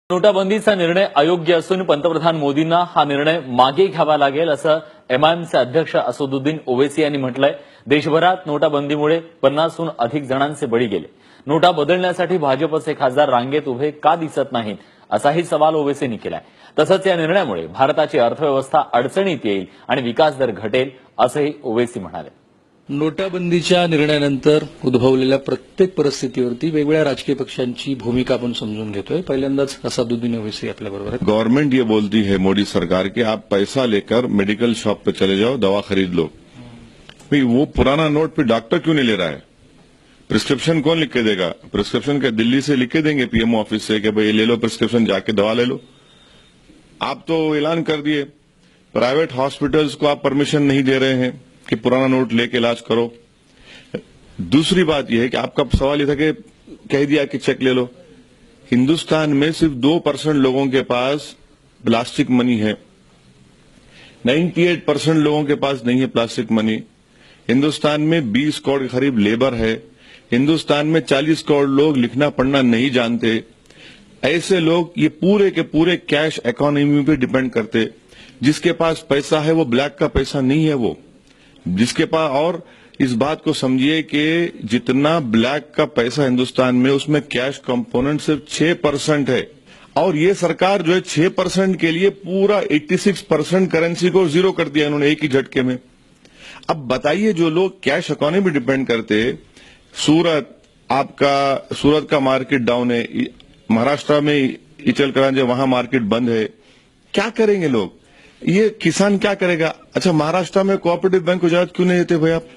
नोटाबंदीचा निर्णय अयोग्य असून पंतप्रधान मोदींना हा निर्णय मागे घ्यावा लागेल असं एमआयएमचे अध्यक्ष असदुद्दीन ओवैसी यांनी म्हटलंय। देशभरात नोटाबंदीमुळे 50हून अधिक जणांचे बळी गेले। नोटा बदलण्यासाठी भाजपचे खासदार रांगेत उभे का दिसत नाहीत असाही सवाल ओवैसींनी केलाय। तसंच या निर्णयामुळे भारताची अर्थव्यवस्था अडचणीत येईल आणि विकास दर घटेल असंही ओवैसी म्हणाले। नोटाबंदीच्या निर्णयानंतर उद्भवलेल्या प्रत्येक परिस्थितीवरती वेगवेगळ्या राजकीय पक्षांची भूमिका आपण समजून घेतोय। पहिल्यांदाच असदुद्दीन ओवैसी आपल्या बरोबर आहेत। गवर्नमेंट ये बोलती है मोदी सरकार कि आप पैसा लेकर मेडिकल शॉप पे चले जाओ, दवा खरीद लो। भाई वो पुराना नोट पे डॉक्टर क्यों नहीं ले रहा है? प्रिस्क्रिप्शन कौन लिख के देगा? प्रिस्क्रिप्शन के दिल्ली से लिख के देंगे पीएमओ ऑफिस से कि भाई ले लो प्रिस्क्रिप्शन, जाके दवा ले लो। आप तो ऐलान कर दिए, प्राइवेट हॉस्पिटल्स को आप परमिशन नहीं दे रहे हैं कि पुराना नोट लेके इलाज करो। दूसरी बात यह है कि आपका सवाल यह था कि कह दिया कि चेक ले लो। हिंदुस्तान में सिर्फ 2% लोगों के पास प्लास्टिक मनी है, 98% लोगों के पास नहीं है प्लास्टिक मनी। हिंदुस्तान में 20 करोड़ के करीब लेबर है। हिंदुस्तान में 40 करोड़ लोग लिखना पढ़ना नहीं जानते। ऐसे लोग ये पूरे के पूरे कैश इकोनॉमी पे डिपेंड करते। जिसके पास पैसा है वो ब्लैक का पैसा नहीं है, वो जिसके पास, और इस बात को समझिए कि जितना ब्लैक का पैसा हिंदुस्तान में उसमें कैश कंपोनेंट सिर्फ 6% है। और ये सरकार जो है 6% के लिए पूरा 86% करेंसी को जीरो कर दिया इन्होंने एक ही झटके में। अब बताइए, जो लोग कैश इकोनॉमी डिपेंड करते, सूरत का मार्केट डाउन है, महाराष्ट्र में इचलकरंजी वहां मार्केट बंद है, क्या करेंगे लोग? ये किसान क्या करेगा? अच्छा, महाराष्ट्र में कोऑपरेटिव बैंक को इजाजत क्यों नहीं देते भाई? आप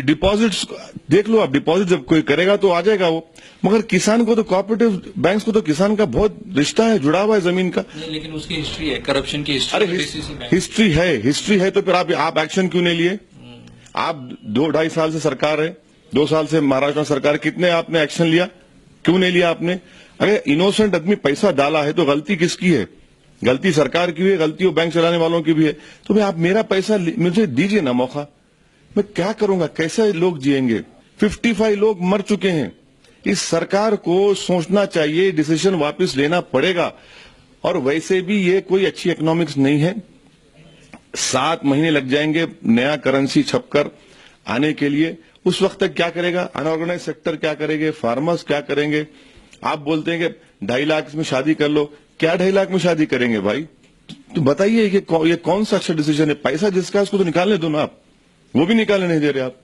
डिपॉजिट्स देख लो, आप डिपॉजिट जब कोई करेगा तो आ जाएगा वो, मगर किसान को तो कोऑपरेटिव बैंक्स को तो किसान का बहुत रिश्ता है, जुड़ा हुआ है जमीन का। लेकिन उसकी हिस्ट्री है, करप्शन की हिस्ट्री। अरे हिस्ट्री है तो फिर आप एक्शन क्यों नहीं लिए? आप 2-2.5 साल से सरकार है, 2 साल से महाराष्ट्र सरकार, कितने आपने एक्शन लिया? क्यों नहीं लिया आपने? अरे इनोसेंट आदमी पैसा डाला है तो गलती किसकी है? गलती सरकार की भी है, गलती वो बैंक चलाने वालों की भी है। तो भाई आप मेरा पैसा मुझे दीजिए ना मौका, मैं क्या करूंगा? कैसे लोग जिएंगे? 55 लोग मर चुके हैं। इस सरकार को सोचना चाहिए, डिसीजन वापस लेना पड़ेगा। और वैसे भी ये कोई अच्छी इकोनॉमिक्स नहीं है। 7 महीने लग जाएंगे नया करेंसी छपकर आने के लिए। उस वक्त तक क्या करेगा अनऑर्गेनाइज सेक्टर? क्या करेंगे फार्मर्स? क्या करेंगे? आप बोलते हैं कि 2.5 लाख में शादी कर लो। क्या 2.5 लाख में शादी करेंगे भाई? तो बताइए ये कौन सा अच्छा डिसीजन है? पैसा जिसका उसको तो निकालने दो ना, आप वो भी निकालने नहीं दे रहे आप।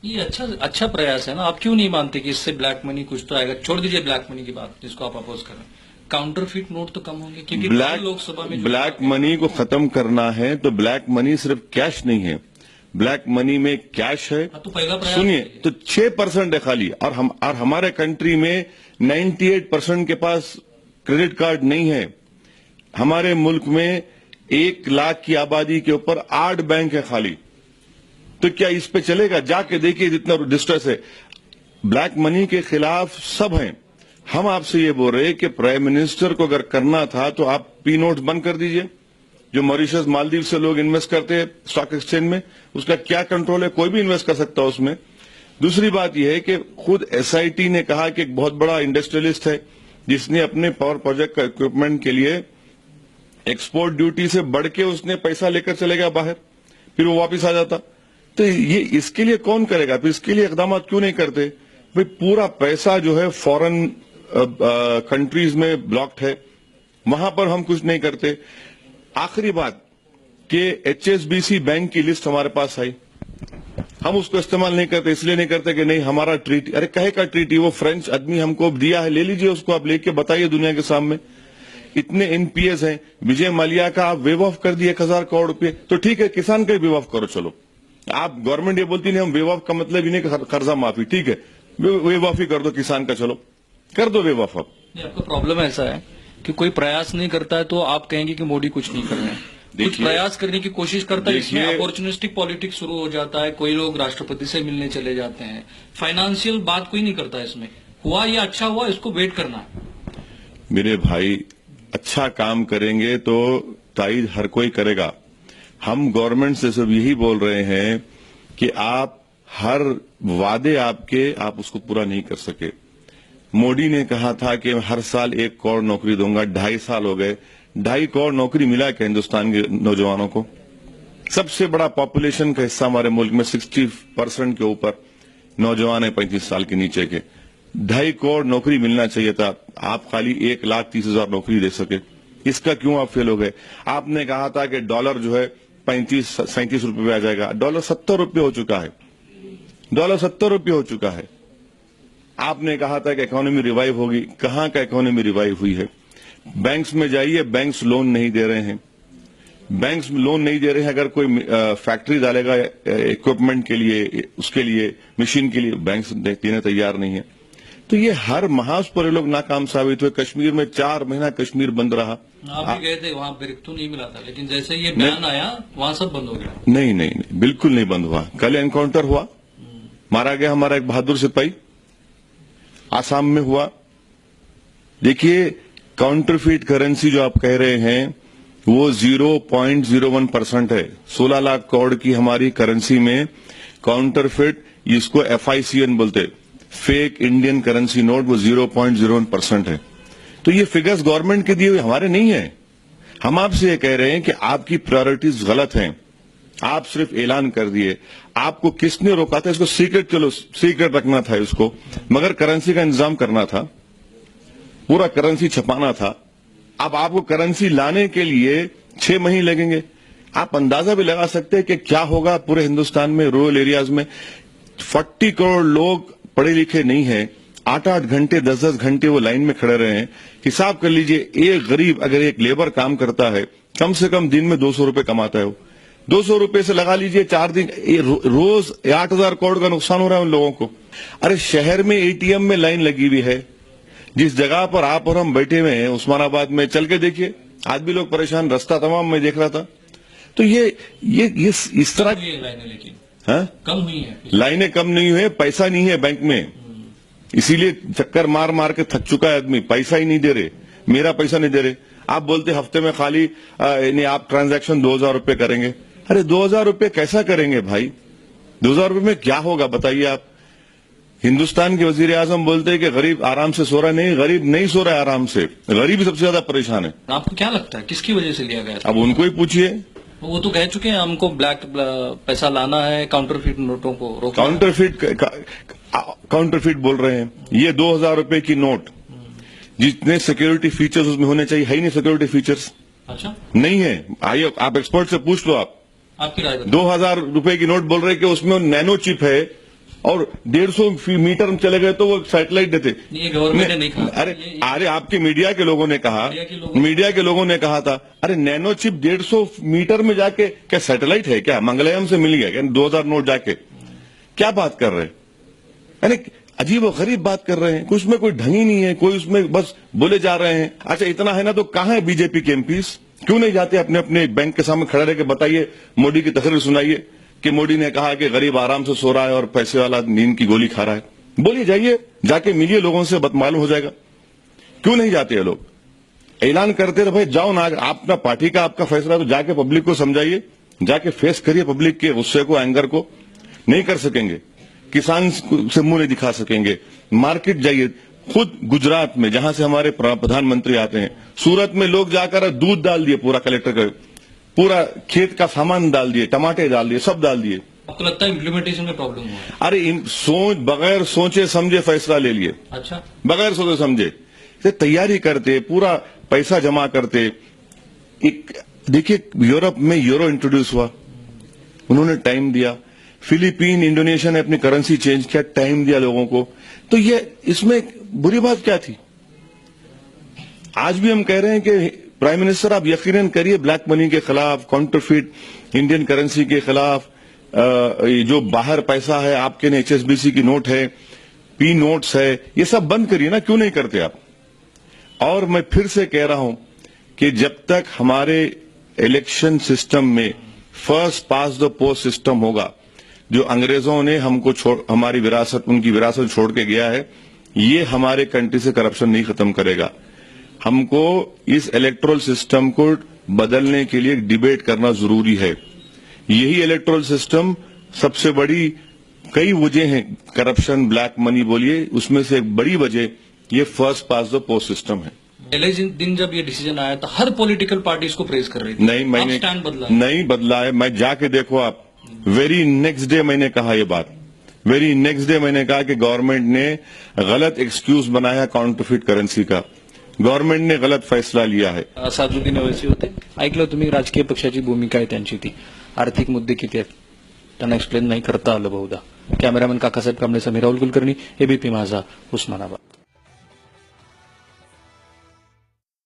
ये अच्छा प्रयास है ना। आप क्यों नहीं मानते कि इससे ब्लैक मनी कुछ तो आएगा? छोड़ दीजिए ब्लैक मनी की बात जिसको आप अपोज कर रहे हैं, काउंटरफीट नोट तो कम होंगे, क्योंकि लोकसभा में ब्लैक मनी को खत्म करना है तो ब्लैक मनी सिर्फ कैश नहीं है, ब्लैक मनी में कैश है। तो पहला सुनिए, तो 6% है खाली, और हमारे कंट्री में 98% के पास क्रेडिट कार्ड नहीं है। हमारे मुल्क में 1 लाख की आबादी के ऊपर 8 बैंक है खाली। तो क्या इस पे चलेगा? जाके देखिए जितना डिस्ट्रेस है। ब्लैक मनी के खिलाफ सब हैं। हम आपसे ये बोल रहे हैं कि प्राइम मिनिस्टर को अगर करना था तो आप पी नोट्स बंद कर दीजिए। जो मॉरिशस मालदीव से लोग इन्वेस्ट करते हैं स्टॉक एक्सचेंज में, उसका क्या कंट्रोल है? कोई भी इन्वेस्ट कर सकता है उसमें। दूसरी बात यह है कि खुद एसआईटी ने कहा कि एक बहुत बड़ा इंडस्ट्रियलिस्ट है जिसने अपने पावर प्रोजेक्ट का इक्विपमेंट के लिए एक्सपोर्ट ड्यूटी से बढ़ के उसने पैसा लेकर चले गया बाहर, फिर वो वापस आ जाता। तो ये इसके लिए कौन करेगा? फिर इसके लिए इकदाम क्यों नहीं करते? भाई पूरा पैसा जो है फॉरेन कंट्रीज में ब्लॉक्ड है, वहां पर हम कुछ नहीं करते। आखिरी बात कि एचएसबीसी बैंक की लिस्ट हमारे पास आई, हम उसको इस्तेमाल नहीं करते। इसलिए नहीं करते कि नहीं हमारा ट्रीटी, अरे कहे का ट्रीटी? वो फ्रेंच आदमी हमको दिया है, ले लीजिए उसको, आप लेके बताइए दुनिया के सामने। इतने एनपीएस हैं, विजय माल्या का आप वेव ऑफ कर दिए 1,000 करोड़ रुपए, तो ठीक है किसान का वेव ऑफ करो। चलो, आप गवर्नमेंट ये बोलती नहीं हम वेव ऑफ का मतलब ही नहीं कर्जा माफी, ठीक है वेव ऑफ ही कर दो किसान का, चलो कर दो वेव ऑफ। आपका प्रॉब्लम ऐसा है कि कोई प्रयास नहीं करता है तो आप कहेंगे कि मोदी कुछ नहीं कर रहे हैं। कुछ प्रयास करने की कोशिश करता है, इसमें अपॉर्चुनिस्टिक पॉलिटिक्स शुरू हो जाता है। कोई लोग राष्ट्रपति से मिलने चले जाते हैं, फाइनेंशियल बात कोई नहीं करता। इसमें हुआ या अच्छा हुआ, इसको वेट करना है। मेरे भाई, अच्छा काम करेंगे तो ताईद हर कोई करेगा। हम गवर्नमेंट से सब यही बोल रहे हैं कि आप हर वादे आपके, आप उसको पूरा नहीं कर सके। मोदी ने कहा था कि हर साल 1 करोड़ नौकरी दूंगा, 2.5 साल हो गए, 2.5 करोड़ नौकरी मिला क्या हिंदुस्तान के नौजवानों को? सबसे बड़ा पॉपुलेशन का हिस्सा हमारे मुल्क में 60% के ऊपर नौजवान है 35 साल के नीचे के। 2.5 करोड़ नौकरी मिलना चाहिए था, आप खाली 1,30,000 नौकरी दे सके। इसका क्यों आप फेल हो गए? आपने कहा था कि डॉलर जो है 35-37 रुपए पे आ जाएगा, डॉलर 70 रुपये हो चुका है, डॉलर 70 रुपये हो चुका है। आपने कहा था कि इकोनॉमी रिवाइव होगी, कहां का इकोनॉमी रिवाइव हुई है? बैंक्स में जाइए, बैंक्स लोन नहीं दे रहे हैं, बैंक्स लोन नहीं दे रहे हैं। अगर कोई फैक्ट्री डालेगा इक्विपमेंट के लिए, उसके लिए, मशीन के लिए, बैंक्स देने तैयार नहीं है। तो ये हर महाज पर ये लोग नाकाम साबित हुए। कश्मीर में 4 महीना कश्मीर बंद रहा। आप भी गए थे, वहां ब्रेक नहीं मिला था, लेकिन जैसे ये बयान आया वहां सब बंद हो गया। नहीं नहीं नहीं, बिल्कुल नहीं बंद हुआ। कल एनकाउंटर हुआ, मारा गया हमारा एक बहादुर सिपाही, आसाम में हुआ। देखिए, काउंटरफीट करेंसी जो आप कह रहे हैं वो 0.01% है। 16 लाख करोड़ की हमारी करेंसी में काउंटरफीट, इसको FICN बोलते, फेक इंडियन करेंसी नोट, वो 0.01% है। तो ये फिगर्स गवर्नमेंट के दिए हुए हमारे नहीं है। हम आपसे ये कह रहे हैं कि आपकी प्रायोरिटीज गलत हैं। आप सिर्फ ऐलान कर दिए, आपको किसने रोका था? इसको सीक्रेट, चलो सीक्रेट रखना था इसको, मगर करेंसी का इंतजाम करना था, पूरा करेंसी छपाना था। अब आपको करेंसी लाने के लिए 6 महीने लगेंगे। आप अंदाजा भी लगा सकते हैं कि क्या होगा पूरे हिंदुस्तान में, रूरल एरियाज में। 40 करोड़ लोग पढ़े लिखे नहीं है, 8-8 घंटे 10-10 घंटे वो लाइन में खड़े रहे हैं। हिसाब कर लीजिए, एक गरीब अगर एक लेबर काम करता है, कम से कम दिन में 200 रुपए कमाता है। वो 200 रुपए से लगा लीजिए 4 दिन, रोज 8,000 करोड़ का नुकसान हो रहा है उन लोगों को। अरे शहर में ATM में लाइन लगी हुई है, जिस जगह पर आप और हम बैठे हुए हैं उस्मानाबाद में, चल के देखिए, आज भी लोग परेशान, रास्ता तमाम मैं देख रहा था। तो ये इस तरह की लाइनें, लेकिन कम हुई है, लाइनें कम नहीं हुई, पैसा नहीं है बैंक में, इसीलिए चक्कर मार मार के थक चुका है आदमी। पैसा ही नहीं दे रहे, मेरा पैसा नहीं दे रहे। आप बोलते हफ्ते में खाली आप ट्रांजैक्शन 2,000 रुपए करेंगे। अरे 2,000 रुपए कैसा करेंगे भाई? 2,000 रुपए में क्या होगा बताइए आप? हिंदुस्तान के वजीर आजम बोलते हैं कि गरीब आराम से सो रहा है। नहीं, गरीब नहीं सो रहा है आराम से, गरीब सबसे ज्यादा परेशान है। आपको क्या लगता है किसकी वजह से लिया गया था? अब उनको ही पूछिए, वो तो कह चुके हैं हमको ब्लैक पैसा लाना है, काउंटरफीट नोटों को रोकना है। काउंटरफीट बोल रहे हैं। ये 2,000 रुपए की नोट, जितने सिक्योरिटी फीचर्स उसमें होने चाहिए, है ही नहीं सिक्योरिटी फीचर्स। अच्छा, नहीं है। आइए आप एक्सपर्ट से पूछ लो, आपकी राय बताइए। 2,000 रुपए की नोट बोल रहे हैं कि उसमें नैनो चिप है, और 150 मीटर में चले गए तो वो सैटेलाइट देते। ये गवर्नमेंट ने नहीं कहा। अरे आपके मीडिया के लोगों ने कहा, मीडिया के लोगों ने कहा था, अरे नैनो चिप 150 मीटर में जाके, क्या सैटेलाइट है क्या? मंगलयान से मिल गया क्या 2,000 नोट जाके? क्या बात कर रहे हैं? यानी अजीब और गरीब बात कर रहे हैं, कुछ में कोई ढंग ही नहीं है, कोई उसमें बस बोले जा रहे हैं। अच्छा, इतना है ना तो कहां है बीजेपी के एमपीस? क्यों नहीं जाते अपने अपने बैंक के सामने खड़े रह के बताइए, मोदी की तकरीर सुनाइए कि मोदी ने कहा कि गरीब आराम से सो रहा है और पैसे वाला नींद की गोली खा रहा है। बोलिए, जाइए, जाके मिलिए लोगों से, मालूम हो जाएगा। क्यों नहीं जाते ये लोग? ऐलान करते रहे भाई, जाओ ना, अपना पार्टी का आपका फैसला, तो जाके पब्लिक को समझाइए, जाके फेस करिए पब्लिक के गुस्से को, एंगर को। नहीं कर सकेंगे, किसान से मुंह नहीं दिखा सकेंगे। मार्केट जाइए, खुद गुजरात में जहां से हमारे प्रधानमंत्री आते हैं, सूरत में लोग जाकर दूध डाल दिए, पूरा कलेक्टर का पूरा खेत का सामान डाल दिए, टमाटे डाल दिए, सब डाल दिए। आपको लगता है इम्प्लीमेंटेशन में प्रॉब्लम हुआ है? अरे बगैर सोचे समझे फैसला ले लिए। अच्छा, बगैर सोचे समझे तैयारी करते, पूरा पैसा जमा करते। देखिए, यूरोप में यूरो इंट्रोड्यूस हुआ, उन्होंने टाइम दिया। फिलीपीन, इंडोनेशिया ने अपनी करेंसी चेंज किया, टाइम दिया लोगों को। तो ये इसमें बुरी बात क्या थी? आज भी हम कह रहे हैं कि प्राइम मिनिस्टर, आप यकीनन करिए, ब्लैक मनी के खिलाफ, काउंटरफीट इंडियन करेंसी के खिलाफ, जो बाहर पैसा है आपके ने, HSBC की नोट है, P नोट्स है, ये सब बंद करिए ना। क्यों नहीं करते आप? और मैं फिर से कह रहा हूं कि जब तक हमारे इलेक्शन सिस्टम में first pass the post system होगा, जो अंग्रेजों ने हमको हमारी विरासत, उनकी विरासत छोड़ के गया है, ये हमारे कंट्री से करप्शन नहीं खत्म करेगा। हमको इस इलेक्टोरल सिस्टम को बदलने के लिए डिबेट करना जरूरी है। यही इलेक्टोरल सिस्टम सबसे बड़ी, कई वजह हैं, करप्शन, ब्लैक मनी बोलिए, उसमें से एक बड़ी वजह ये first pass the post system है। पहले दिन जब ये डिसीजन आया था हर पॉलिटिकल पार्टी इसको प्रेज कर रही थी। नहीं, मैंने अब स्टैंड बदला। नहीं बदला है। मैं जाके देखो आप, वेरी नेक्स्ट डे मैंने कहा ये बात, वेरी नेक्स्ट डे मैंने कहा कि गवर्नमेंट ने गलत एक्सक्यूज बनाया काउंटरफिट करेंसी का, गवर्नमेंट ने गलत फैसला लिया है। असादुद्दीन ओवैसी होते, ऐकलं तुम्ही राजकीय पक्षाची भूमिका आहे त्यांची ती, आर्थिक मुद्दे किती आहेत त्यांना एक्सप्लेन नाही करता आलं बहुधा। कॅमेरामॅन काकासाहेब कांबळे समीर राहुल कुलकर्णी, एबीपी माझा, उस्मानाबाद।